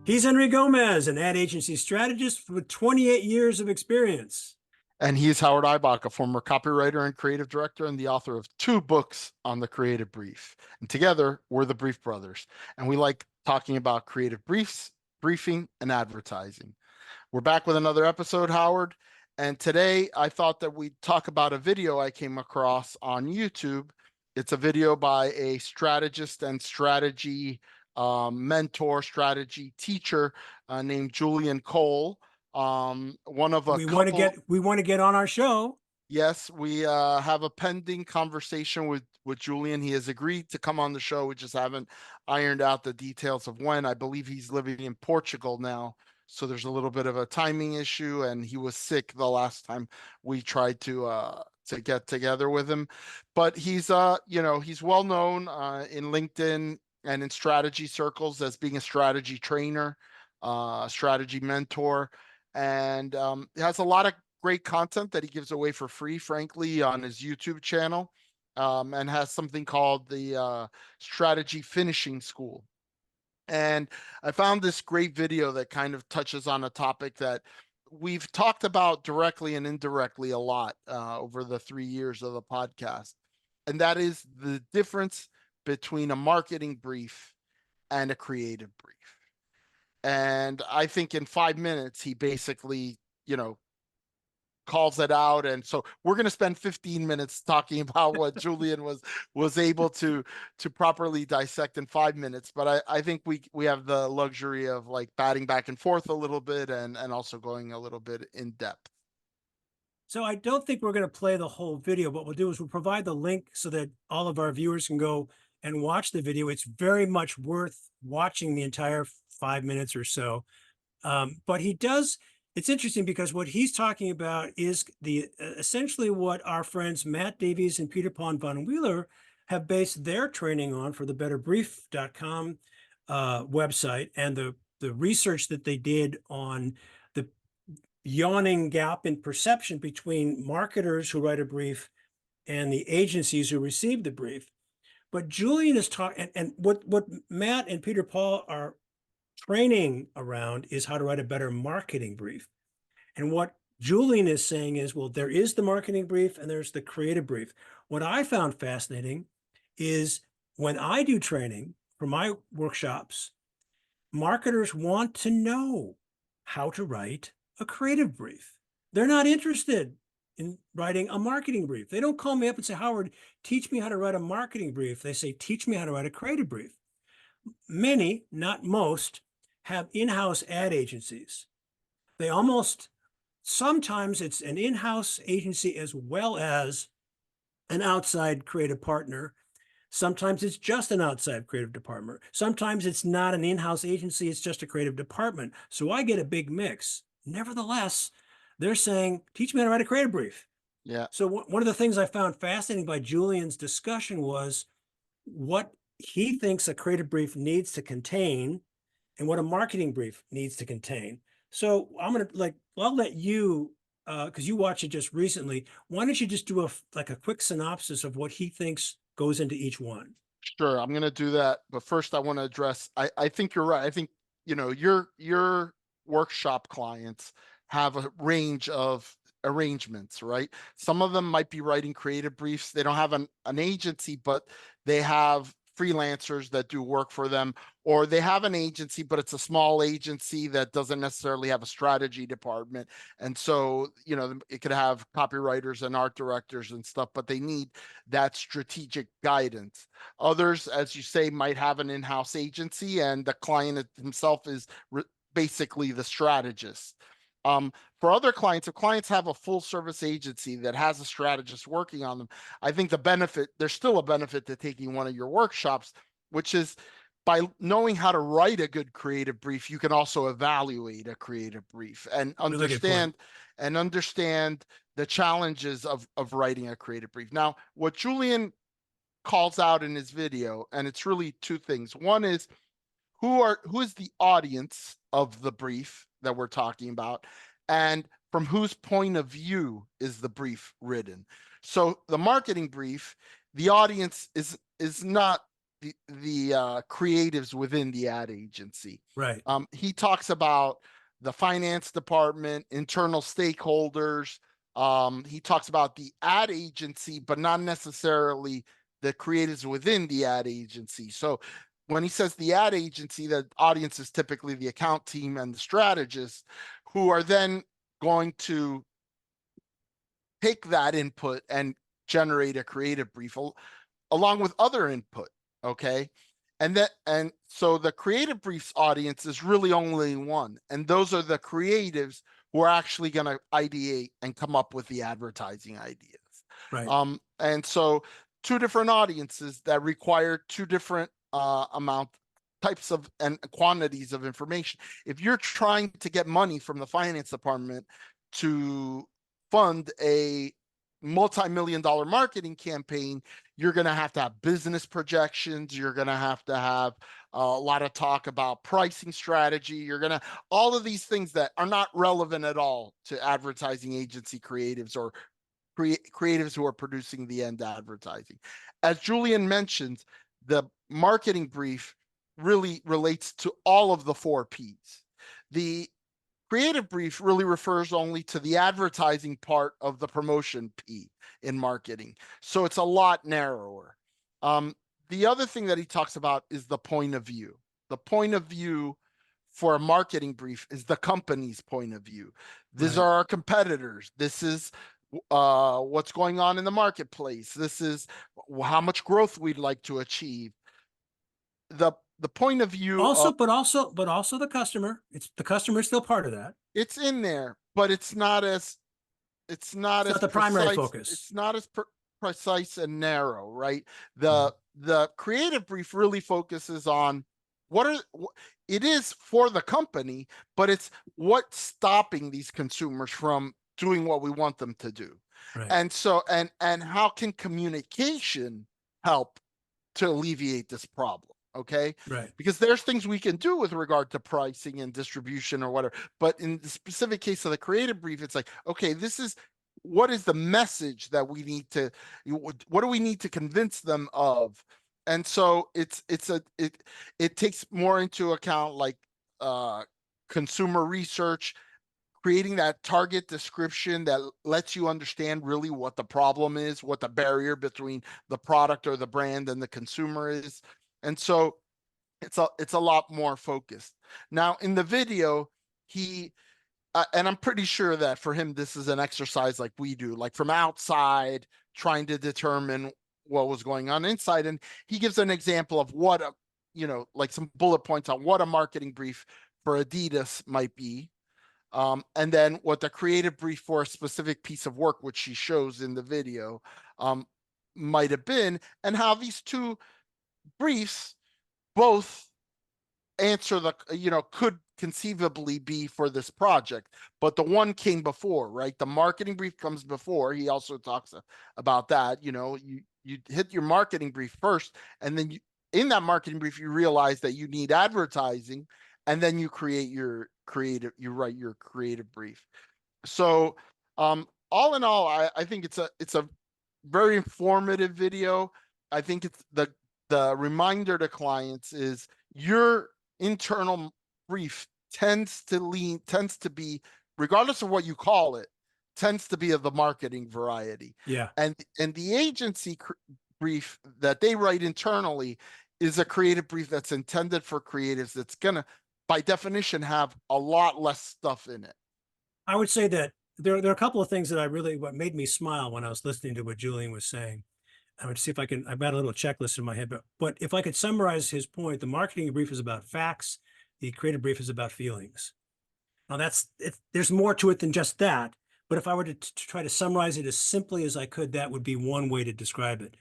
He's Henry Gomez, an ad agency strategist with 28 years of experience. And he's Howard Eibach, a former copywriter and creative director, and the author of 2 books on the creative brief. And together, we're the Brief Brothers. And we like talking about creative briefs, briefing, and advertising. We're back with another episode, Howard. And today I thought that we'd talk about a video I came across on YouTube. It's a video by a strategist and strategy mentor, strategy teacher named Julian Cole. One of a We want to couple. get on our show. Yes, we have a pending conversation with Julian. He has agreed to come on the show. We just haven't ironed out the details of when. I believe he's living in Portugal now, so there's a little bit of a timing issue, and he was sick the last time we tried to get together with him. But he's he's well known in LinkedIn and in strategy circles as being a strategy trainer, strategy mentor, and has a lot of great content that he gives away for free, frankly, on his YouTube channel, and has something called the Strategy Finishing School. And I found this great video that kind of touches on a topic that we've talked about directly and indirectly a lot over the 3 years of the podcast. And that is the difference between a marketing brief and a creative brief. And I think in 5 minutes, he basically, calls it out. And so we're going to spend 15 minutes talking about what Julian was able to properly dissect in 5 minutes. But I think we have the luxury of like batting back and forth a little bit and also going a little bit in depth. So I don't think we're going to play the whole video. What we'll do is we'll provide the link so that all of our viewers can go and watch the video. It's very much worth watching the entire 5 minutes or so. But it's interesting because what he's talking about is the essentially what our friends Matt Davies and Peter Pond von Wheeler have based their training on for the betterbrief.com website, and the research that they did on the yawning gap in perception between marketers who write a brief and the agencies who receive the brief. But Julian is talking, and what Matt and Peter Paul are training around is how to write a better marketing brief. And what Julian is saying is, well, there is the marketing brief and there's the creative brief. What I found fascinating is when I do training for my workshops, marketers want to know how to write a creative brief. They're not interested in writing a marketing brief. They don't call me up and say, Howard, teach me how to write a marketing brief. They say, teach me how to write a creative brief. Many, not most, have in-house ad agencies. Sometimes it's an in-house agency as well as an outside creative partner. Sometimes it's just an outside creative department. Sometimes it's not an in-house agency, it's just a creative department. So I get a big mix. Nevertheless, they're saying, teach me how to write a creative brief. Yeah. So one of the things I found fascinating by Julian's discussion was what he thinks a creative brief needs to contain and what a marketing brief needs to contain. So I'll let you, because you watched it just recently. Why don't you just do a quick synopsis of what he thinks goes into each one? Sure, I'm going to do that. But first, I want to address. I think you're right. I think your workshop clients have a range of arrangements, right? Some of them might be writing creative briefs. They don't have an agency, but they have freelancers that do work for them, or they have an agency, but it's a small agency that doesn't necessarily have a strategy department. And so, it could have copywriters and art directors and stuff, but they need that strategic guidance. Others, as you say, might have an in-house agency and the client himself is basically the strategist. For other clients, if clients have a full service agency that has a strategist working on them, I think there's still a benefit to taking one of your workshops, which is by knowing how to write a good creative brief, you can also evaluate a creative brief and understand the challenges of writing a creative brief. Now, what Julian calls out in his video, and it's really 2 things. One is who is the audience of the brief that we're talking about, and from whose point of view is the brief written. So the marketing brief, the audience is not the creatives within the ad agency. Right. He talks about the finance department, internal stakeholders. He talks about the ad agency, but not necessarily the creatives within the ad agency. So when he says the ad agency, the audience is typically the account team and the strategists, who are then going to take that input and generate a creative brief along with other input. Okay. And so the creative briefs audience is really only one. And those are the creatives who are actually going to ideate and come up with the advertising ideas. Right. And so two different audiences that require two different amount types of and quantities of information. If you're trying to get money from the finance department to fund a multi-million dollar marketing campaign, you're going to have business projections. You're going to have a lot of talk about pricing strategy. You're going to, all of these things that are not relevant at all to advertising agency creatives or creatives who are producing the end advertising. As Julian mentions, the marketing brief really relates to all of the 4 Ps. The creative brief really refers only to the advertising part of the promotion P in marketing. So it's a lot narrower. The other thing that he talks about is the point of view. The point of view for a marketing brief is the company's point of view. These Right. are our competitors. This is what's going on in the marketplace. This is how much growth we'd like to achieve. The point of view of But also the customer. It's the customer is still part of that. it's in there, but it's not It's not as the primary precise. focus. It's not as precise and narrow, right? Mhm. The creative brief really focuses on what are it is for the company, but it's what's stopping these consumers from doing what we want them to do. Right. And so and how can communication help to alleviate this problem? Okay. Right. Because there's things we can do with regard to pricing and distribution or whatever. But in the specific case of the creative brief, it's like, okay, this is what is the message that we need to, what do we need to convince them of? And so it takes more into account like uh consumer research, creating that target description that lets you understand really what the problem is, what the barrier between the product or the brand and the consumer is. And so it's a lot more focused. Now in the video, he and I'm pretty sure that for him this is an exercise like we do, like from outside trying to determine what was going on inside. And he gives an example of what a, like some bullet points on what a marketing brief for Adidas might be. And then what the creative brief for a specific piece of work, which she shows in the video, um, might have been, and how these two briefs both answer could conceivably be for this project, but the one came before, right? The marketing brief comes before. He also talks about that. You hit your marketing brief first, and then in that marketing brief you realize that you need advertising, and then you write your creative brief. So all in all, I think it's a very informative video. I think it's the reminder to clients is your internal brief tends to be, regardless of what you call it, tends to be of the marketing variety. Yeah. And the agency brief that they write internally is a creative brief that's intended for creatives that's gonna, by definition, have a lot less stuff in it. I would say that there are a couple of things that what made me smile when I was listening to what Julian was saying. I would see if I can, I've got a little checklist in my head, but if I could summarize his point, the marketing brief is about facts. The creative brief is about feelings. Now there's more to it than just that. But if I were to try to summarize it as simply as I could, that would be one way to describe it.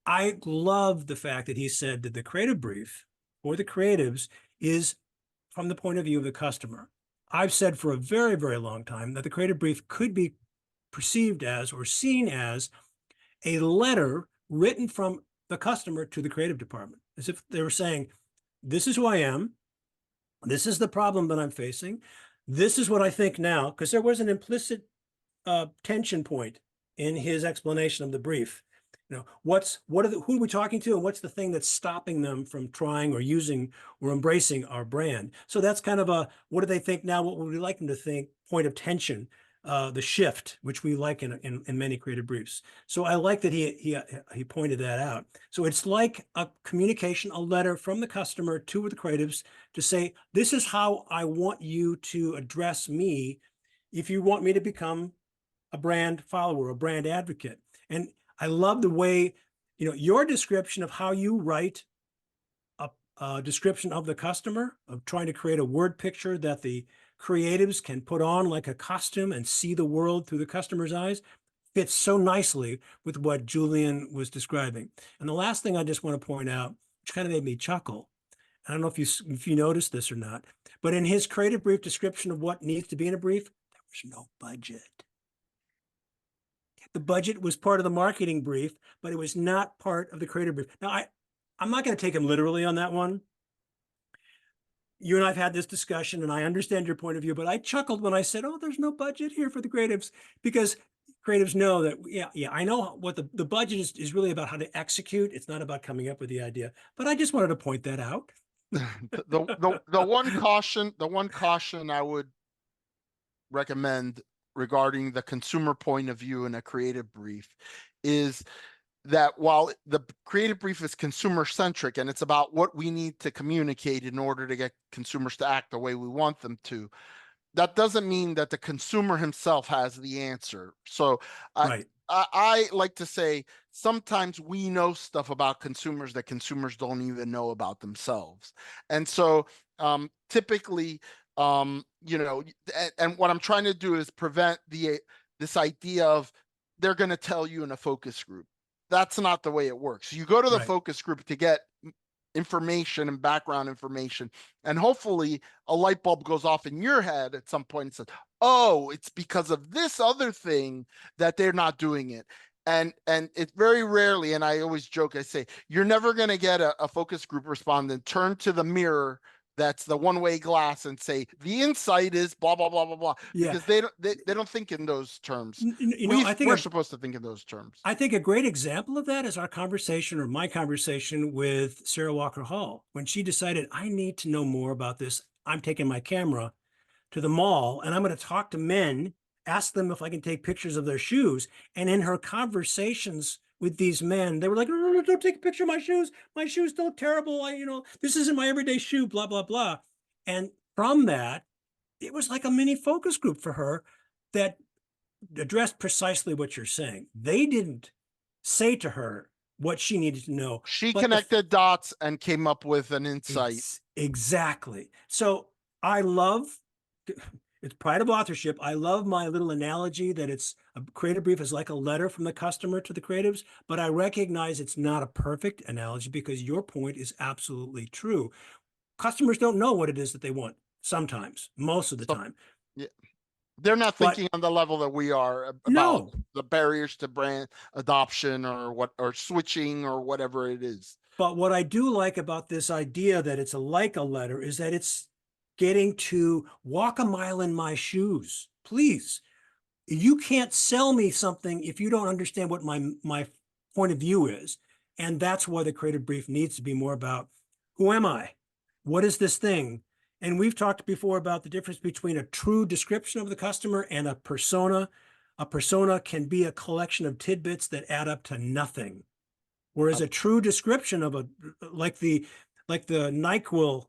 I love the fact that he said that the creative brief or the creatives is from the point of view of the customer. I've said for a very, very long time that the creative brief could be perceived as or seen as a letter written from the customer to the creative department, as if they were saying, this is who I am. This is the problem that I'm facing. This is what I think now, because there was an implicit tension point in his explanation of the brief. who are we talking to, and what's the thing that's stopping them from trying or using or embracing our brand? So that's kind of a, what do they think now? What would we like them to think? Point of tension, the shift, which we like in many creative briefs. So I like that he pointed that out. So it's like a communication, a letter from the customer to the creatives to say, this is how I want you to address me if you want me to become a brand follower, a brand advocate. And I love the way, your description of how you write a description of the customer, of trying to create a word picture that the creatives can put on like a costume and see the world through the customer's eyes, fits so nicely with what Julian was describing. And the last thing I just want to point out, which kind of made me chuckle, I don't know if you noticed this or not, but in his creative brief description of what needs to be in a brief, there was no budget. The budget was part of the marketing brief, but it was not part of the creative brief. Now, I'm not going to take him literally on that one. You and I've had this discussion, and I understand your point of view, but I chuckled when I said, "Oh, there's no budget here for the creatives," because creatives know that, yeah, I know what the budget is really about, how to execute. It's not about coming up with the idea. But I just wanted to point that out. The one caution I would recommend regarding the consumer point of view in a creative brief is that while the creative brief is consumer centric and it's about what we need to communicate in order to get consumers to act the way we want them to, that doesn't mean that the consumer himself has the answer. So Right. I like to say sometimes we know stuff about consumers that consumers don't even know about themselves. And so typically, and what I'm trying to do is prevent this idea of they're going to tell you in a focus group. That's not the way it works. You go to the Right. focus group to get information and background information, and hopefully a light bulb goes off in your head at some point and says, oh, it's because of this other thing that they're not doing it. And it's very rarely, and I always joke, I say, you're never going to get a focus group respondent turn to the mirror that's the one-way glass and say the insight is blah blah blah blah blah, Yeah. because they don't think in those terms. I think We're supposed to think in those terms. I think a great example of that is our conversation, or my conversation with Sarah Walker Hall, when she decided, I need to know more about this. I'm taking my camera to the mall and I'm going to talk to men, ask them if I can take pictures of their shoes. And in her conversations with these men, they were like, no, don't take a picture of my shoes. My shoes don't terrible. This isn't my everyday shoe, blah, blah, blah. And from that, it was like a mini focus group for her that addressed precisely what you're saying. They didn't say to her what she needed to know, She but connected dots and came up with an insight. exactly. So I love, it's pride of authorship. I love my little analogy that it's a creative brief is like a letter from the customer to the creatives, but I recognize it's not a perfect analogy because your point is absolutely true. Customers don't know what it is that they want sometimes, most of the So time. yeah, they're not But thinking on the level that we are about no, the barriers to brand adoption or switching or whatever it is. but what I do like about this idea that it's like a letter is that it's getting to walk a mile in my shoes. Please, you can't sell me something if you don't understand what my point of view is. And that's why the creative brief needs to be more about, who am I? What is this thing? And we've talked before about the difference between a true description of the customer and a persona. A persona can be a collection of tidbits that add up to nothing. Whereas a true description of like the NyQuil,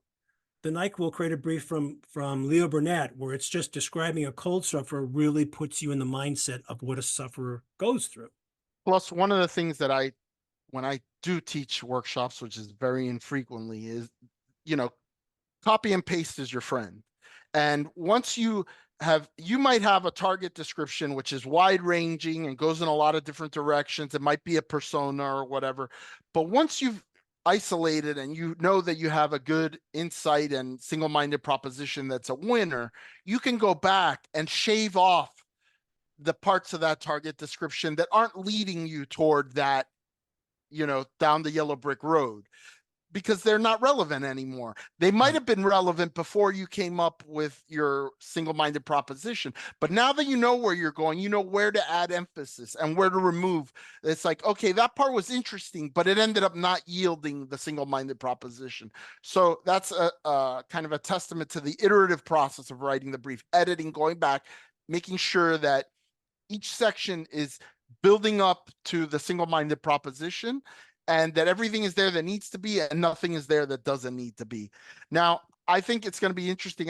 the NyQuil creative brief from Leo Burnett, where it's just describing a cold sufferer, really puts you in the mindset of what a sufferer goes through. Plus, one of the things that when I do teach workshops, which is very infrequently, is, you know, copy and paste is your friend. And once you might have a target description, which is wide ranging and goes in a lot of different directions. It might be a persona or whatever. But once you've isolated and you know that you have a good insight and single-minded proposition that's a winner, you can go back and shave off the parts of that target description that aren't leading you toward that, down the yellow brick road. because they're not relevant anymore. They might have been relevant before you came up with your single-minded proposition, but now that you know where you're going, you know where to add emphasis and where to remove. It's like, okay, that part was interesting, but it ended up not yielding the single-minded proposition. So that's a kind of a testament to the iterative process of writing the brief, editing, going back, making sure that each section is building up to the single-minded proposition, and that everything is there that needs to be and nothing is there that doesn't need to be. Now, I think it's going to be interesting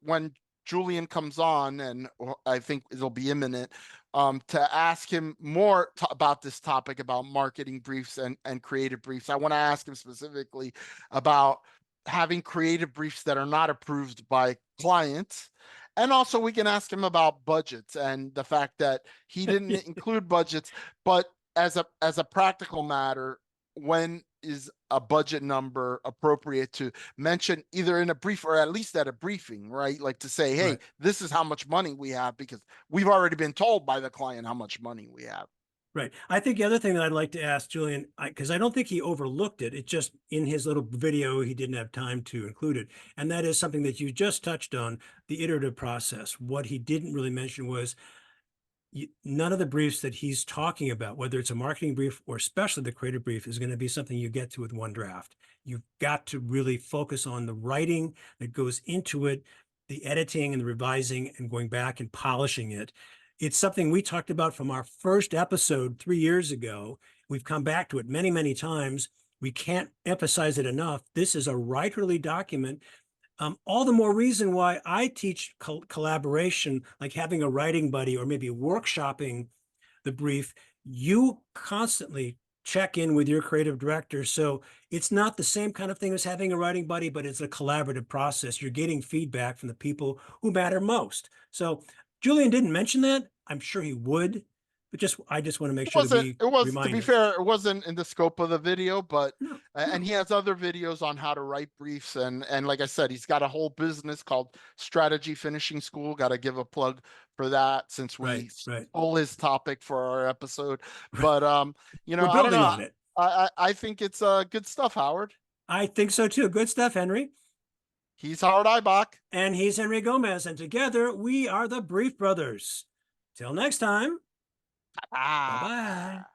when Julian comes on, and I think it'll be imminent, to ask him more about this topic about marketing briefs and creative briefs. I want to ask him specifically about having creative briefs that are not approved by clients. And also we can ask him about budgets and the fact that he didn't include budgets, but as a practical matter, when is a budget number appropriate to mention either in a brief or at least at a briefing, right? Like to say, hey, Right. this is how much money we have, because we've already been told by the client how much money we have. Right. I think the other thing that I'd like to ask Julian, because I don't think he overlooked it, it just in his little video, he didn't have time to include it. And that is something that you just touched on, the iterative process. What he didn't really mention was none of the briefs that he's talking about, whether it's a marketing brief or especially the creative brief, is going to be something you get to with one draft. You've got to really focus on the writing that goes into it, the editing and the revising and going back and polishing it. It's something we talked about from our first episode 3 years ago. We've come back to it many, many times. We can't emphasize it enough. This is a writerly document. All the more reason why I teach collaboration, like having a writing buddy or maybe workshopping the brief. You constantly check in with your creative director. So it's not the same kind of thing as having a writing buddy, but it's a collaborative process. You're getting feedback from the people who matter most. So Julian didn't mention that. I'm sure he would, but I just want to make It sure that wasn't, we it was, to remind be him. fair, it wasn't in the scope of the video, but No, and no. he has other videos on how to write briefs, and like I said, he's got a whole business called Strategy Finishing School. Got to give a plug for that since Right, we right, stole his topic for our episode. right. But We're I don't building know. on it. I think it's good stuff, Howard. I think so too. Good stuff, Henry. He's Howard Eibach. And he's Henry Gomez. And together we are the Brief Brothers. Till next time. Bye Ah. bye.